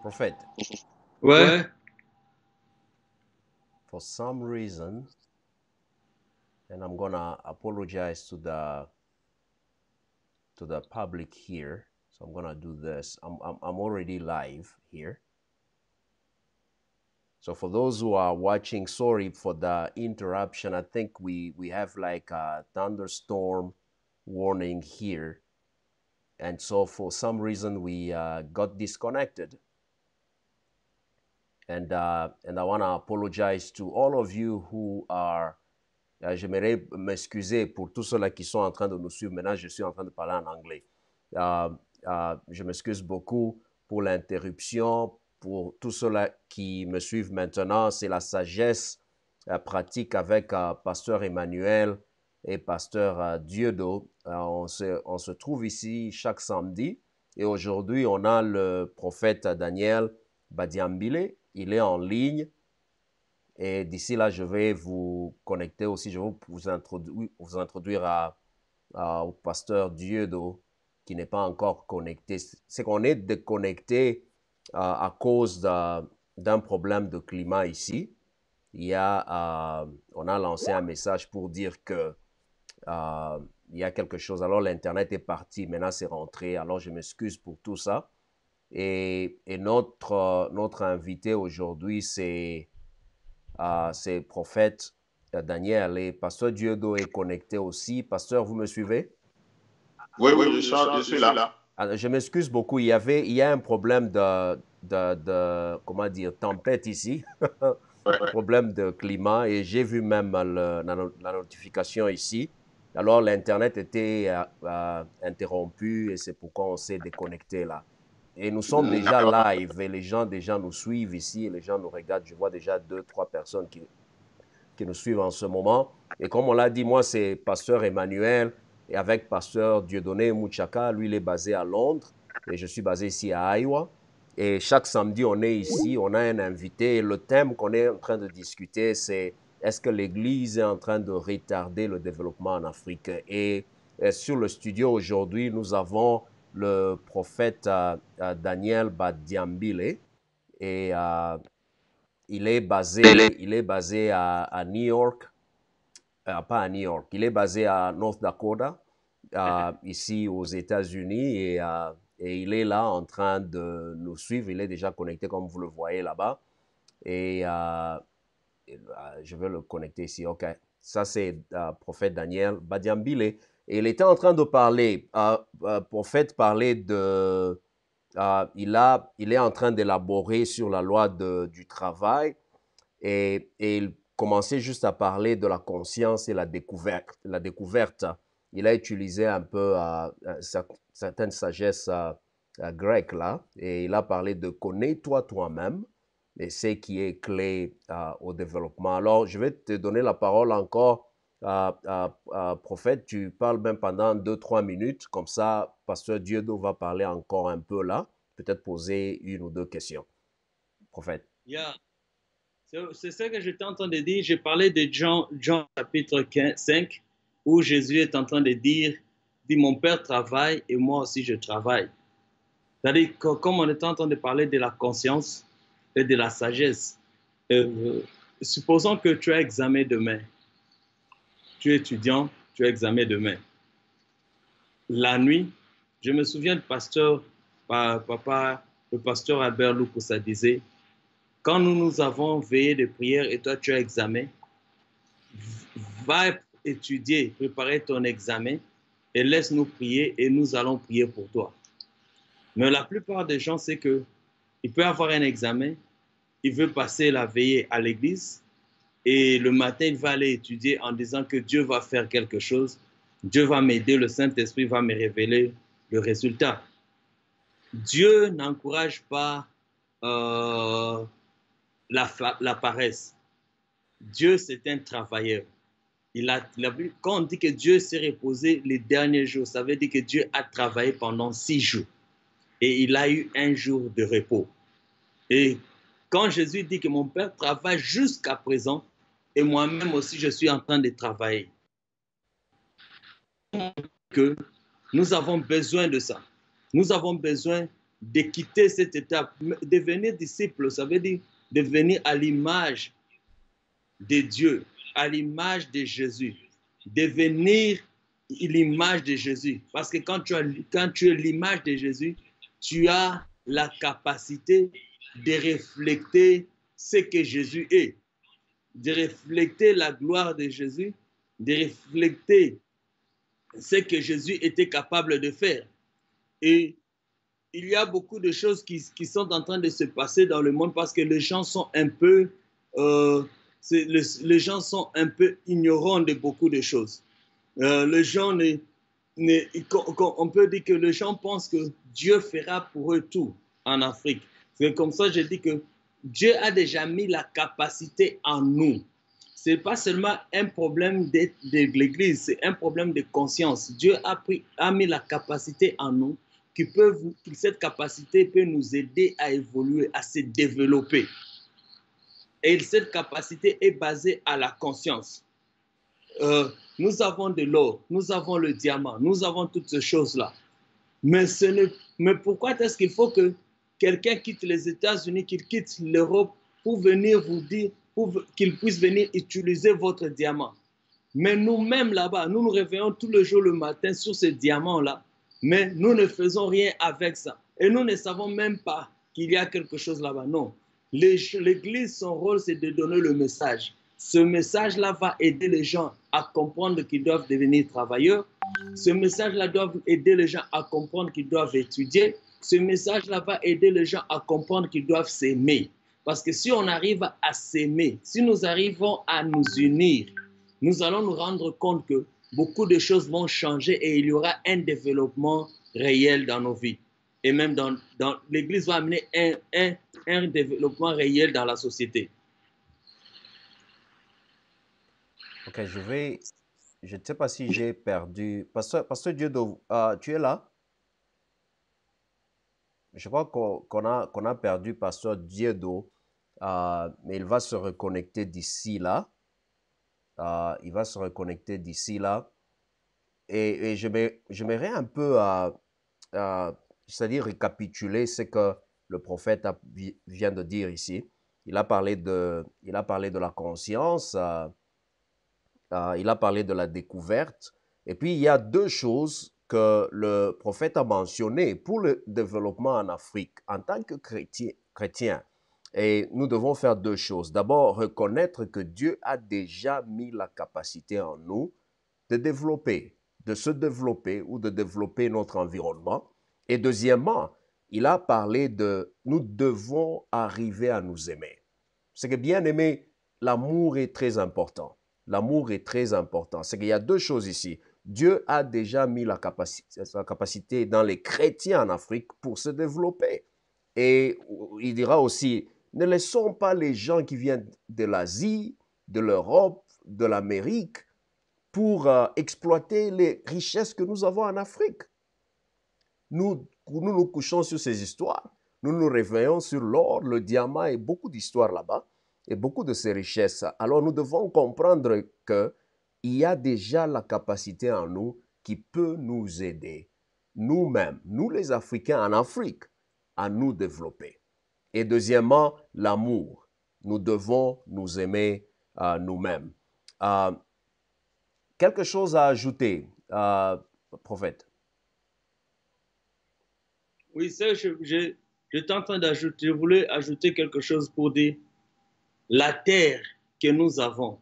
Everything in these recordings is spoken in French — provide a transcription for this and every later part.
Prophet, Ouais. for some reason, and I'm gonna apologize to the public here. So I'm gonna do this. I'm already live here. So for those who are watching, sorry for the interruption. I think we have like a thunderstorm warning here, and so for some reason we got disconnected. And I want to apologize to all of you who are. J'aimerais m'excuser pour tous ceux-là qui sont en train de nous suivre. Maintenant, je suis en train de parler en anglais. Je m'excuse beaucoup pour l'interruption. Pour tous ceux-là qui me suivent maintenant, c'est la sagesse pratique avec Pasteur Emmanuel et Pasteur Dieudo. On se trouve ici chaque samedi. Et aujourd'hui, on a le prophète Daniel Badiambile. Il est en ligne. Et d'ici là, je vais vous connecter aussi, je vais vous introduire au pasteur Dieudo qui n'est pas encore connecté. C'est qu'on est déconnecté à cause d'un problème de climat ici. On a lancé un message pour dire que il y a quelque chose. Alors l'Internet est parti, maintenant c'est rentré. Alors je m'excuse pour tout ça. Et notre invité aujourd'hui, c'est prophète Daniel et pasteur Dieudo est connecté aussi. Pasteur, vous me suivez? Oui, oui, je suis là. Alors, je m'excuse beaucoup. Il y a un problème comment dire, tempête ici, Ouais. problème de climat et j'ai vu même la notification ici. Alors l'Internet était interrompu et c'est pourquoi on s'est déconnecté là. Et nous sommes déjà live et les gens déjà nous suivent ici et les gens nous regardent. Je vois déjà 2, 3 personnes qui nous suivent en ce moment. Et comme on l'a dit, moi, c'est pasteur Emmanuel et avec pasteur Dieudonné Mouchaka. Lui, il est basé à Londres et je suis basé ici à Iowa. Et chaque samedi, on est ici, on a un invité. Et le thème qu'on est en train de discuter, c'est est-ce que l'Église est en train de retarder le développement en Afrique? Et sur le studio aujourd'hui, nous avons le prophète Daniel Badiambile. Et il est basé à New York, pas à New York, il est basé à North Dakota, ici aux États-Unis, et il est là en train de nous suivre. Il est déjà connecté, comme vous le voyez là-bas. Et je vais le connecter ici. OK. Ça, c'est prophète Daniel Badiambile. Et il était en train de parler, prophète parlait de il est en train d'élaborer sur la loi du travail et il commençait juste à parler de la conscience et la découverte. Il a utilisé un peu certaines sagesses grecques là et il a parlé de connais-toi toi-même et c'est qui est clé au développement. Alors, je vais te donner la parole encore prophète, tu parles même pendant 2, 3 minutes, comme ça, pasteur Dieudo va parler encore un peu là, peut-être poser 1 ou 2 questions. Prophète. Yeah. C'est ça que j'étais en train de dire. J'ai parlé de Jean chapitre 5, où Jésus est en train de dire, mon Père travaille et moi aussi je travaille. C'est-à-dire que comme on est en train de parler de la conscience et de la sagesse, supposons que tu as examen demain. Tu es étudiant, tu as examen demain. La nuit, je me souviens du pasteur, le pasteur Albert Loukou, disait, quand nous avons veillé de prière et toi tu as examen, va étudier, préparer ton examen et laisse-nous prier et nous allons prier pour toi. Mais la plupart des gens, c'est qu'il peut avoir un examen, il veut passer la veillée à l'église et le matin, il va aller étudier en disant que Dieu va faire quelque chose, Dieu va m'aider, le Saint-Esprit va me révéler le résultat. Dieu n'encourage pas la paresse. Dieu, c'est un travailleur. Quand on dit que Dieu s'est reposé les derniers jours, ça veut dire que Dieu a travaillé pendant 6 jours et il a eu 1 jour de repos. Et quand Jésus dit que mon Père travaille jusqu'à présent et moi-même aussi je suis en train de travailler, que nous avons besoin de ça. Nous avons besoin de quitter cette étape. Devenir disciple, ça veut dire devenir à l'image de Dieu, à l'image de Jésus. Devenir l'image de Jésus. Parce que quand tu es l'image de Jésus, tu as la capacité de refléter ce que Jésus est, de refléter la gloire de Jésus, de refléter ce que Jésus était capable de faire. Et il y a beaucoup de choses qui sont en train de se passer dans le monde parce que les gens sont un peu, les gens sont un peu ignorants de beaucoup de choses. Les gens, on peut dire que les gens pensent que Dieu fera pour eux tout en Afrique. C'est comme ça que je dis que Dieu a déjà mis la capacité en nous. Ce n'est pas seulement un problème de l'Église, c'est un problème de conscience. Dieu a mis la capacité en nous, cette capacité peut nous aider à évoluer, à se développer. Et cette capacité est basée à la conscience. Nous avons de l'or, nous avons le diamant, nous avons toutes ces choses-là. Mais pourquoi est-ce qu'il faut que quelqu'un quitte les États-Unis, qu'il quitte l'Europe pour venir vous dire, pour qu'il puisse venir utiliser votre diamant? Mais nous-mêmes là-bas, nous nous réveillons tous les jours le matin sur ce diamant-là, mais nous ne faisons rien avec ça. Et nous ne savons même pas qu'il y a quelque chose là-bas. Non. L'Église, son rôle, c'est de donner le message. Ce message-là va aider les gens à comprendre qu'ils doivent devenir travailleurs. Ce message-là doit aider les gens à comprendre qu'ils doivent étudier. Ce message-là va aider les gens à comprendre qu'ils doivent s'aimer. Parce que si on arrive à s'aimer, si nous arrivons à nous unir, nous allons nous rendre compte que beaucoup de choses vont changer et il y aura un développement réel dans nos vies. Et même dans l'Église va amener un développement réel dans la société. Ok, je ne sais pas si j'ai perdu. Pasteur Dieudonné, tu es là? Je crois qu'on a perdu Pasteur Dieudonné, mais il va se reconnecter d'ici là. Il va se reconnecter d'ici là. Et j'aimerais un peu, c'est-à-dire récapituler ce que le prophète vient de dire ici. Il a parlé de la conscience, il a parlé de la découverte. Et puis, il y a deux choses que le prophète a mentionnées pour le développement en Afrique en tant que chrétien. Et nous devons faire deux choses. D'abord, reconnaître que Dieu a déjà mis la capacité en nous de se développer ou de développer notre environnement. Et deuxièmement, il a parlé de nous devons arriver à nous aimer. C'est que bien aimer, l'amour est très important. L'amour est très important. C'est qu'il y a deux choses ici. Dieu a déjà mis la capacité dans les chrétiens en Afrique pour se développer. Et il dira aussi, ne laissons pas les gens qui viennent de l'Asie, de l'Europe, de l'Amérique pour exploiter les richesses que nous avons en Afrique. Nous nous couchons sur ces histoires. Nous nous réveillons sur l'or, le diamant et beaucoup d'histoires là-bas et beaucoup de ces richesses. Alors nous devons comprendre qu'il y a déjà la capacité en nous qui peut nous aider, nous-mêmes, nous les Africains en Afrique, à nous développer. Et deuxièmement, l'amour. Nous devons nous aimer nous-mêmes. Quelque chose à ajouter, prophète? Oui, ça, j'étais en train d'ajouter, je voulais ajouter quelque chose pour dire la terre que nous avons,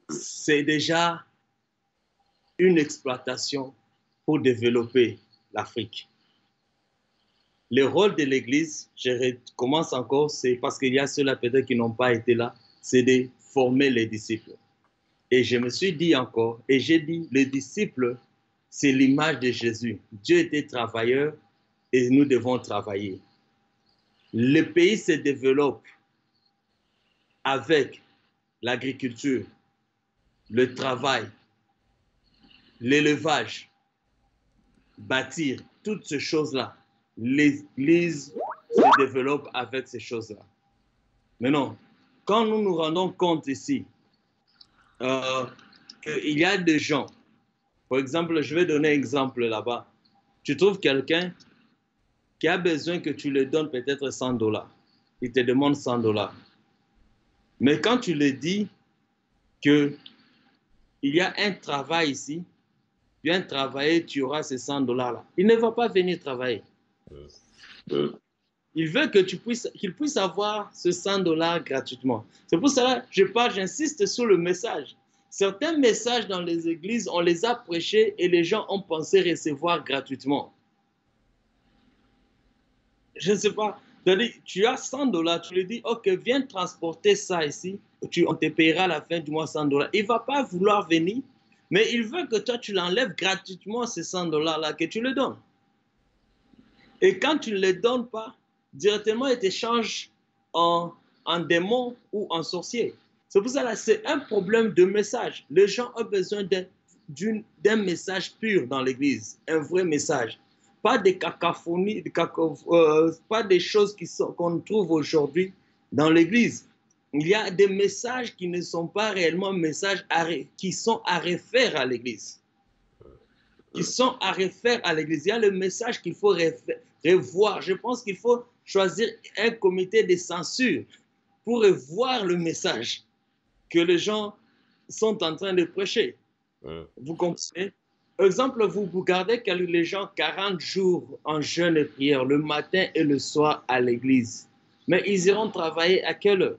c'est déjà une exploitation pour développer l'Afrique. Le rôle de l'Église, je recommence encore, c'est parce qu'il y a ceux-là peut-être qui n'ont pas été là, c'est de former les disciples. Et je me suis dit encore, et j'ai dit, les disciples, c'est l'image de Jésus. Dieu était travailleur et nous devons travailler. Le pays se développe avec l'agriculture, le travail, l'élevage, bâtir, toutes ces choses-là. L'Église se développe avec ces choses-là. Mais non, quand nous nous rendons compte ici qu'il y a des gens, par exemple, je vais donner un exemple là-bas. Tu trouves quelqu'un qui a besoin que tu lui donnes peut-être 100 dollars. Il te demande 100 dollars. Mais quand tu lui dis qu'il y a un travail ici, viens travailler, tu auras ces 100 dollars-là. Il ne va pas venir travailler. Il veut que qu'il puisse avoir ce 100 dollars gratuitement. C'est pour cela que j'insiste sur le message. Certains messages dans les églises, on les a prêchés et les gens ont pensé recevoir gratuitement. Je ne sais pas. Tu as 100 dollars, tu lui dis, OK, viens transporter ça ici, on te payera à la fin du mois 100 dollars. Il ne va pas vouloir venir, mais il veut que toi, tu l'enlèves gratuitement, ces 100 dollars-là, que tu le donnes. Et quand tu ne les donnes pas, directement, il te change en démon ou en sorcier. C'est pour ça que c'est un problème de message. Les gens ont besoin d'un message pur dans l'église, un vrai message. Pas des cacophonies, pas des choses qu'on trouve aujourd'hui dans l'église. Il y a des messages qui ne sont pas réellement messages qui sont à refaire à l'église. Qui sont à refaire à l'église. Il y a le message qu'il faut revoir. Je pense qu'il faut choisir un comité de censure pour revoir le message que les gens sont en train de prêcher. Vous comprenez? Exemple, vous gardez les gens 40 jours en jeûne et prière, le matin et le soir à l'église. Mais ils iront travailler à quelle heure?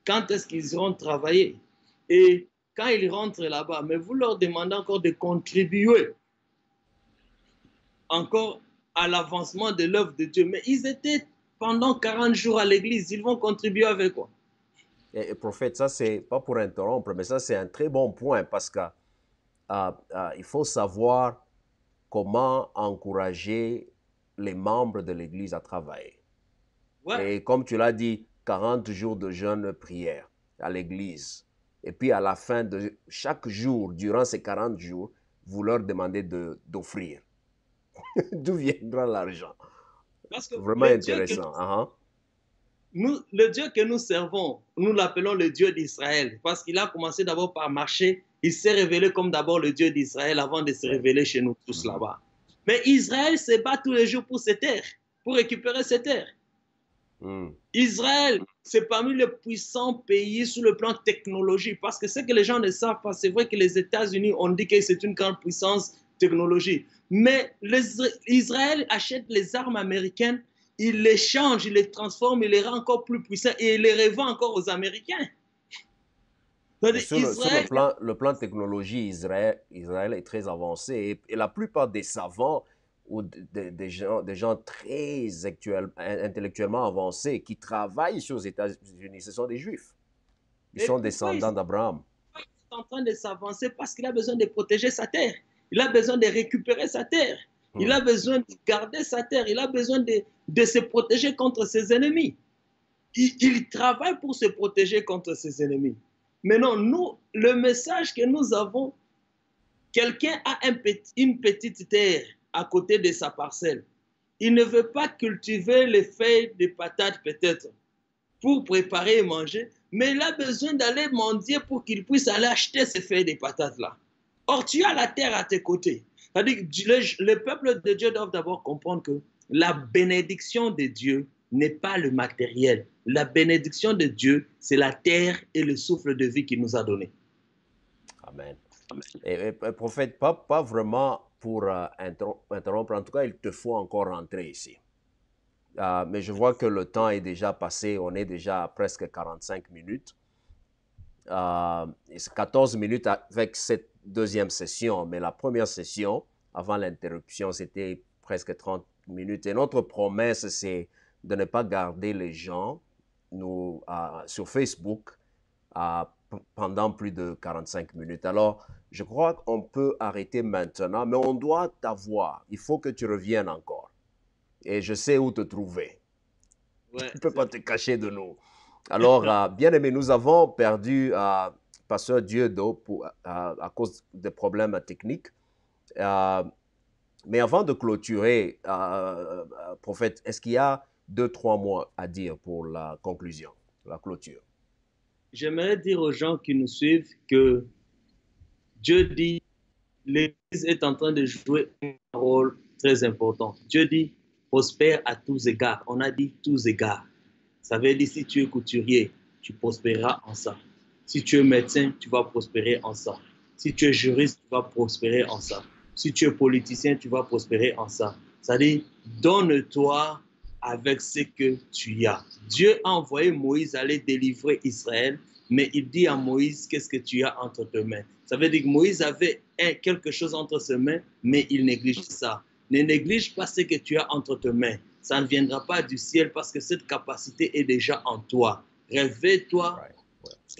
Quand est-ce qu'ils iront travailler? Et quand ils rentrent là-bas, mais vous leur demandez encore de contribuer encore à l'avancement de l'œuvre de Dieu. Mais ils étaient pendant 40 jours à l'église, ils vont contribuer avec quoi? Et prophète, ça c'est pas pour interrompre, mais ça c'est un très bon point parce que il faut savoir comment encourager les membres de l'Église à travailler. Ouais. Et comme tu l'as dit, 40 jours de jeûne prière à l'Église. Et puis à la fin de chaque jour, durant ces 40 jours, vous leur demandez d'offrir. D'où viendra l'argent? Vraiment intéressant. Le Dieu que nous servons, nous l'appelons le Dieu d'Israël parce qu'il a commencé d'abord par marcher. Il s'est révélé comme d'abord le Dieu d'Israël avant de se révéler chez nous tous là-bas. Mais Israël se bat tous les jours pour ses terres, pour récupérer ses terres. Israël, c'est parmi les puissants pays sur le plan technologique parce que ce que les gens ne savent pas, c'est vrai que les États-Unis ont dit que c'est une grande puissance technologique. Mais Israël achète les armes américaines, il les change, il les transforme, il les rend encore plus puissants et il les revend encore aux Américains. Sur le plan technologie, Israël est très avancé et la plupart des savants ou des gens très intellectuellement avancés qui travaillent sur les États-Unis, ce sont des Juifs. Ils sont descendants d'Abraham. Il est en train de s'avancer parce qu'il a besoin de protéger sa terre. Il a besoin de récupérer sa terre. Il a besoin de garder sa terre. Il a besoin de se protéger contre ses ennemis. Il travaille pour se protéger contre ses ennemis. Maintenant, nous, le message que nous avons, quelqu'un a une petite terre à côté de sa parcelle. Il ne veut pas cultiver les feuilles de patates peut-être pour préparer et manger, mais il a besoin d'aller mendier pour qu'il puisse aller acheter ces feuilles de patates-là. Or, tu as la terre à tes côtés. C'est-à-dire que le peuple de Dieu doit d'abord comprendre que la bénédiction de Dieu n'est pas le matériel. La bénédiction de Dieu, c'est la terre et le souffle de vie qu'il nous a donné. Amen. Et prophète, pas vraiment pour interrompre, en tout cas, il te faut encore rentrer ici. Mais je vois que le temps est déjà passé, on est déjà à presque 45 minutes. 14 minutes avec cette deuxième session, mais la première session, avant l'interruption, c'était presque 30 minutes. Et notre promesse, c'est de ne pas garder les gens sur Facebook pendant plus de 45 minutes. Alors, je crois qu'on peut arrêter maintenant, mais on doit t'avoir. Il faut que tu reviennes encore. Et je sais où te trouver. Ouais, tu ne peux pas te cacher de nous. Alors, bien aimé, nous avons perdu Pasteur Dieudo à cause des problèmes techniques. Mais avant de clôturer, prophète, est-ce qu'il y a 2-3 mots à dire pour la conclusion, la clôture? J'aimerais dire aux gens qui nous suivent que Dieu dit, l'Église est en train de jouer un rôle très important. Dieu dit, prospère à tous égards. On a dit tous égards. Ça veut dire si tu es couturier, tu prospéreras en ça. Si tu es médecin, tu vas prospérer en ça. Si tu es juriste, tu vas prospérer en ça. Si tu es politicien, tu vas prospérer en ça. C'est-à-dire, donne-toi avec ce que tu as. Dieu a envoyé Moïse aller délivrer Israël, mais il dit à Moïse, qu'est-ce que tu as entre tes mains? Ça veut dire que Moïse avait quelque chose entre ses mains, mais il néglige ça. Ne néglige pas ce que tu as entre tes mains. Ça ne viendra pas du ciel parce que cette capacité est déjà en toi. Réveille-toi,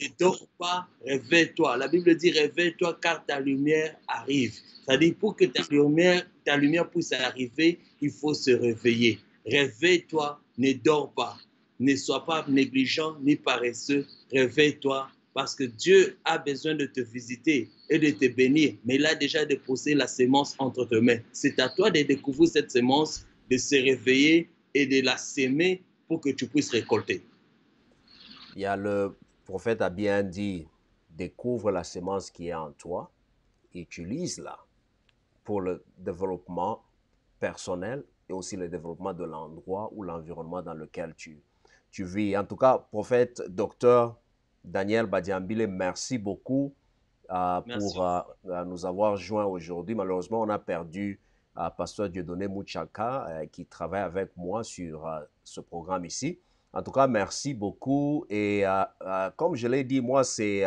ne dors pas, réveille-toi. La Bible dit réveille-toi car ta lumière arrive. C'est-à-dire pour que ta lumière puisse arriver, il faut se réveiller. Réveille-toi, ne dors pas. Ne sois pas négligent ni paresseux. Réveille-toi parce que Dieu a besoin de te visiter et de te bénir. Mais il a déjà déposé la sémence entre tes mains. C'est à toi de découvrir cette sémence, de se réveiller et de la s'aimer pour que tu puisses récolter. Il y a le prophète a bien dit, découvre la semence qui est en toi, utilise-la pour le développement personnel et aussi le développement de l'endroit ou l'environnement dans lequel tu vis. En tout cas, prophète, docteur Daniel Badiambile, merci beaucoup pour nous avoir joints aujourd'hui. Malheureusement, on a perdu pasteur Dieudonné Mouchaka qui travaille avec moi sur ce programme ici. En tout cas, merci beaucoup. Et comme je l'ai dit, moi, c'est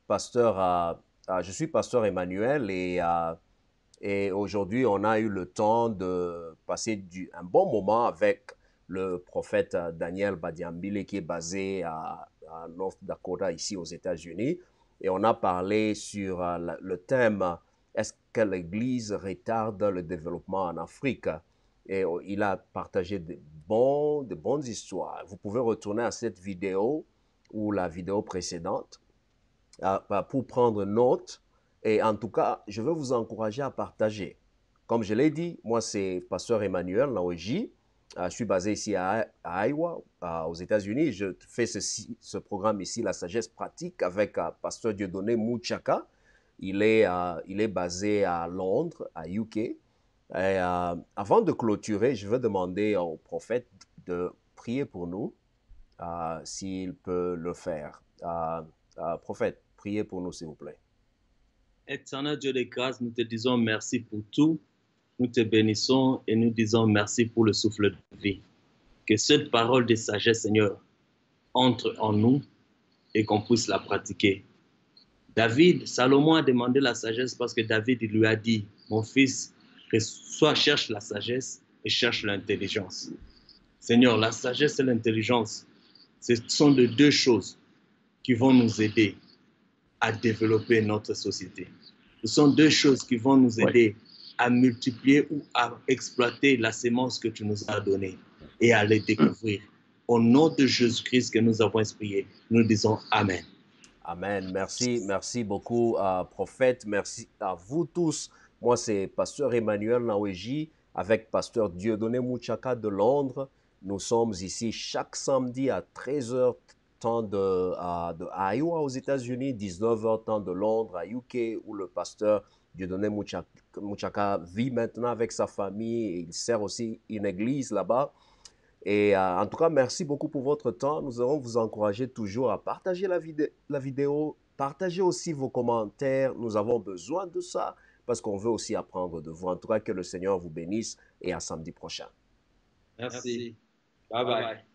pasteur, je suis pasteur Emmanuel et aujourd'hui, on a eu le temps de passer un bon moment avec le prophète Daniel Badiambile qui est basé à North Dakota, ici aux États-Unis. Et on a parlé sur le thème « Est-ce que l'Église retarde le développement en Afrique ?» Et il a partagé de bonnes histoires. Vous pouvez retourner à cette vidéo ou la vidéo précédente pour prendre note. Et en tout cas, je veux vous encourager à partager. Comme je l'ai dit, moi, c'est pasteur Emmanuel Naoji. Je suis basé ici à Iowa, aux États-Unis. Je fais ce programme ici, La Sagesse Pratique, avec pasteur Dieudonné Mouchaka. Il est basé à Londres, à UK. Et, avant de clôturer, je veux demander au prophète de prier pour nous, s'il peut le faire. Prophète, priez pour nous, s'il vous plaît. Éternel Dieu de grâce, nous te disons merci pour tout. Nous te bénissons et nous disons merci pour le souffle de vie. Que cette parole de sagesse, Seigneur, entre en nous et qu'on puisse la pratiquer. Salomon a demandé la sagesse parce que David lui a dit, mon fils, soit cherche la sagesse et cherche l'intelligence. Seigneur, la sagesse et l'intelligence, ce sont les deux choses qui vont nous aider à développer notre société. Ce sont deux choses qui vont nous aider à multiplier ou à exploiter la sémence que tu nous as donnée et à les découvrir. Au nom de Jésus-Christ que nous avons prié, nous disons Amen. Amen. Merci beaucoup, prophète. Merci à vous tous. Moi, c'est pasteur Emmanuel Naweji avec pasteur Dieudonné Mouchaka de Londres. Nous sommes ici chaque samedi à 13h temps de Iowa aux États-Unis, 19h temps de Londres à UK, où le pasteur Dieudonné Mouchaka vit maintenant avec sa famille et il sert aussi une église là-bas. Et en tout cas, merci beaucoup pour votre temps. Nous allons vous encourager toujours à partager la vidéo, partager aussi vos commentaires. Nous avons besoin de ça parce qu'on veut aussi apprendre de vous. En tout cas, que le Seigneur vous bénisse et à samedi prochain. Merci. Bye bye.